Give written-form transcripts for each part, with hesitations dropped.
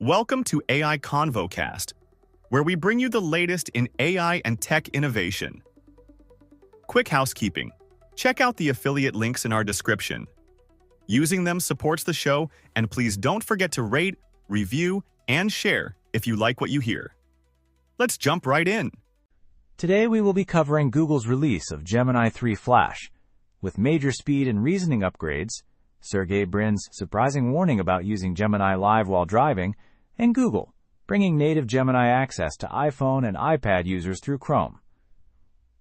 Welcome to AI ConvoCast, where we bring you the latest in AI and tech innovation. Quick housekeeping. Check out the affiliate links in our description. Using them supports the show, and please don't forget to rate, review, and share if you like what you hear. Let's jump right in. Today we will be covering Google's release of Gemini 3 Flash. With major speed and reasoning upgrades, Sergey Brin's surprising warning about using Gemini Live while driving, and Google bringing native Gemini access to iPhone and iPad users through Chrome.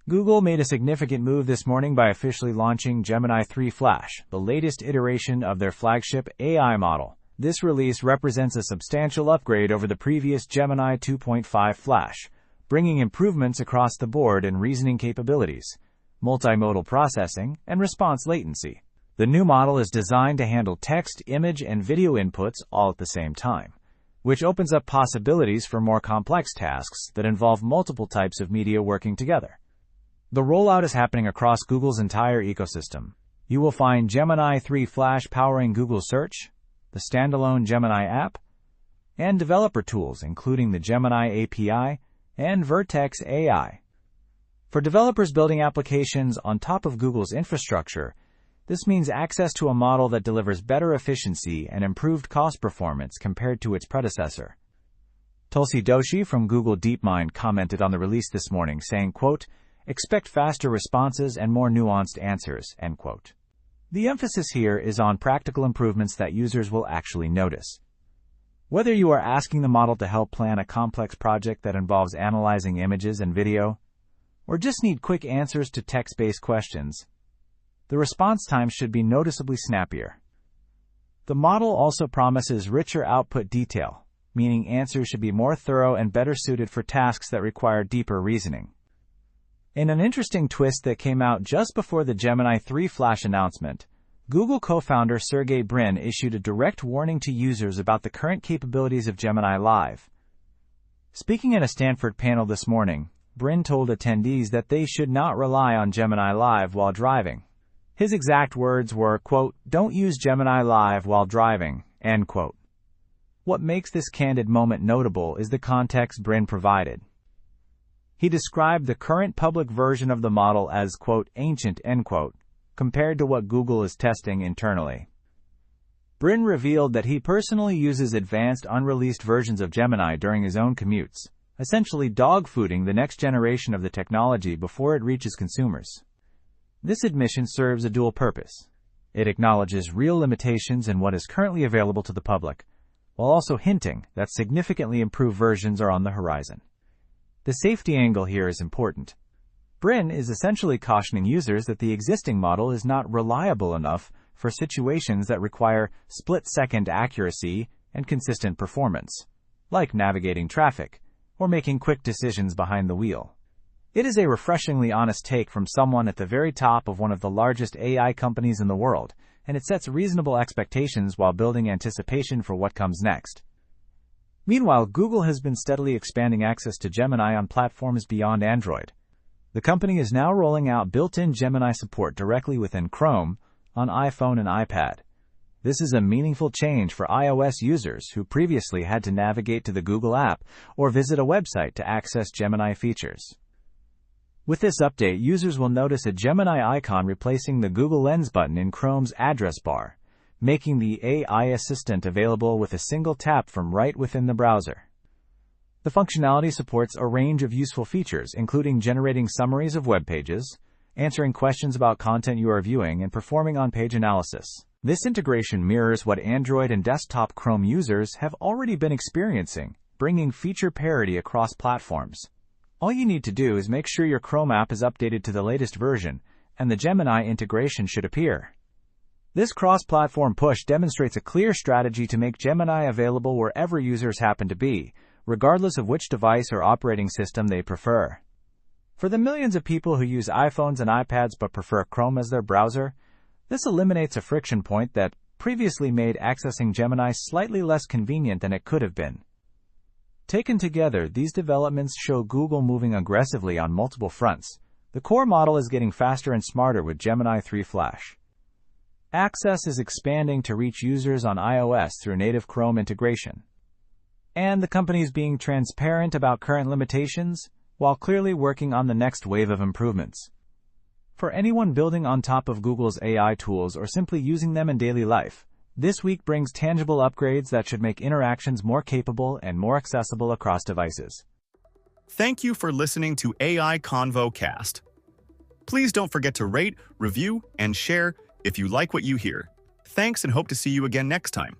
Google made a significant move this morning by officially launching Gemini 3 Flash, the latest iteration of their flagship AI model. This release represents a substantial upgrade over the previous Gemini 2.5 Flash, bringing improvements across the board in reasoning capabilities, multimodal processing, and response latency. The new model is designed to handle text, image, and video inputs all at the same time, which opens up possibilities for more complex tasks that involve multiple types of media working together. The rollout is happening across Google's entire ecosystem. You will find Gemini 3 Flash powering Google Search, the standalone Gemini app, and developer tools including the Gemini API and Vertex AI. For developers building applications on top of Google's infrastructure, this means access to a model that delivers better efficiency and improved cost performance compared to its predecessor. Tulsi Doshi from Google DeepMind commented on the release this morning, saying, quote, "Expect faster responses and more nuanced answers," end quote. The emphasis here is on practical improvements that users will actually notice. Whether you are asking the model to help plan a complex project that involves analyzing images and video, or just need quick answers to text-based questions, the response time should be noticeably snappier. The model also promises richer output detail, meaning answers should be more thorough and better suited for tasks that require deeper reasoning. In an interesting twist that came out just before the Gemini 3 Flash announcement, Google co-founder Sergey Brin issued a direct warning to users about the current capabilities of Gemini Live. Speaking at a Stanford panel this morning, Brin told attendees that they should not rely on Gemini Live while driving. His exact words were, quote, "Don't use Gemini Live while driving," end quote. What makes this candid moment notable is the context Brin provided. He described the current public version of the model as, quote, "ancient," end quote, compared to what Google is testing internally. Brin revealed that he personally uses advanced unreleased versions of Gemini during his own commutes, essentially dog-fooding the next generation of the technology before it reaches consumers. This admission serves a dual purpose. It acknowledges real limitations in what is currently available to the public, while also hinting that significantly improved versions are on the horizon. The safety angle here is important. Brin is essentially cautioning users that the existing model is not reliable enough for situations that require split-second accuracy and consistent performance, like navigating traffic or making quick decisions behind the wheel. It is a refreshingly honest take from someone at the very top of one of the largest AI companies in the world, and it sets reasonable expectations while building anticipation for what comes next. Meanwhile, Google has been steadily expanding access to Gemini on platforms beyond Android. The company is now rolling out built-in Gemini support directly within Chrome on iPhone and iPad. This is a meaningful change for iOS users who previously had to navigate to the Google app or visit a website to access Gemini features. With this update, users will notice a Gemini icon replacing the Google Lens button in Chrome's address bar, making the AI assistant available with a single tap from right within the browser. The functionality supports a range of useful features, including generating summaries of web pages, answering questions about content you are viewing, and performing on-page analysis. This integration mirrors what Android and desktop Chrome users have already been experiencing, bringing feature parity across platforms. All you need to do is make sure your Chrome app is updated to the latest version, and the Gemini integration should appear. This cross-platform push demonstrates a clear strategy to make Gemini available wherever users happen to be, regardless of which device or operating system they prefer. For the millions of people who use iPhones and iPads but prefer Chrome as their browser, this eliminates a friction point that previously made accessing Gemini slightly less convenient than it could have been. Taken together, these developments show Google moving aggressively on multiple fronts. The core model is getting faster and smarter with Gemini 3 Flash. Access is expanding to reach users on iOS through native Chrome integration. And the company is being transparent about current limitations, while clearly working on the next wave of improvements. For anyone building on top of Google's AI tools or simply using them in daily life, this week brings tangible upgrades that should make interactions more capable and more accessible across devices. Thank you for listening to AI Convo Cast. Please don't forget to rate, review, and share if you like what you hear. Thanks and hope to see you again next time.